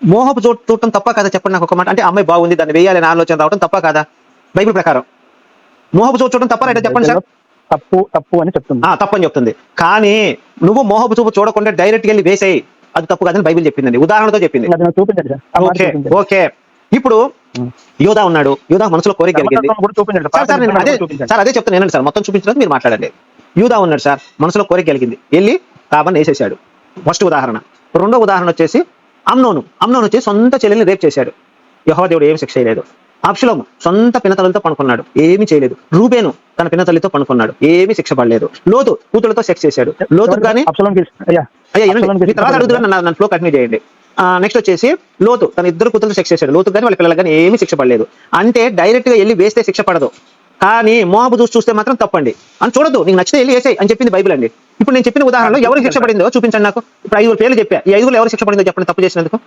మోహపు చూడటం తప్ప కదా చెప్పండి నాకు ఒక మాట. అంటే అమ్మాయి బాగుంది దాన్ని వేయాలని ఆలోచన రావడం తప్ప కాదా బైబిల్ ప్రకారం? మోహపు చూపు చూడటం తప్ప రైట్ చెప్పండి సార్. తప్పు అని చెప్తుంది. తప్పని చెప్తుంది. కానీ నువ్వు మోహపు చూపు చూడకుండా డైరెక్ట్ వెళ్ళి వేసేయి, అది తప్పు కాదని బైబిల్ చెప్పిందండి, ఉదాహరణతో చెప్పింది. ఓకే ఇప్పుడు యోధా ఉన్నాడు, యోధా మనసులో కోరిక కలిగింది సార్. అదే చెప్తాను ఏనండి సార్, మొత్తం చూపించడం మీరు మాట్లాడండి. యూదా ఉన్నాడు సార్, మనసులో కోరిక కలిగింది, వెళ్ళి కాబని వేసేసాడు. ఫస్ట్ ఉదాహరణ. రెండో ఉదాహరణ వచ్చేసి అమ్నోను వచ్చి సొంత చెల్లెల్ని రేప్ చేశాడు, యెహోవా దేవుడు ఏమి శిక్ష చేయలేదు. అబ్షలోము సొంత పినతలతో పనుకున్నాడు, ఏమీ చేయలేదు. రూబేను తన పినతల్లితో పనుకున్నాడు, ఏమీ శిక్ష పడలేదు. లోతు కూతులతో సెక్స్ చేశాడు, లోతు కానీ తర్వాత అడుగుతున్నా, నన్ను ఫ్లో కంటిన్యూ చేయండి. నెక్స్ట్ వచ్చేసి లోతు తన ఇద్దరు కూతురు సెక్స్ చేశాడు, లోతు కానీ వాళ్ళ పిల్లలు కానీ ఏమీ శిక్ష పడలేదు. అంటే డైరెక్ట్ గా వెళ్ళి వేస్తే శిక్ష పడదు, కానీ మోహబు చూస్తే మాత్రం తప్పండి. అని చూడదు, నీకు నచ్చితే వెళ్ళి వేసేయి అని చెప్పింది బైబిల్ అండి. ఇప్పుడు నేను చెప్పిన ఉదాహరణలో ఎవరికి శిక్ష పడిందో చూపించండి నాకు. ఇప్పుడు 5 పేర్లు చెప్పా, ఈ 5 ఎవరికి శిక్ష పడిందో చెప్పండి తప్పు చేసినందుకు.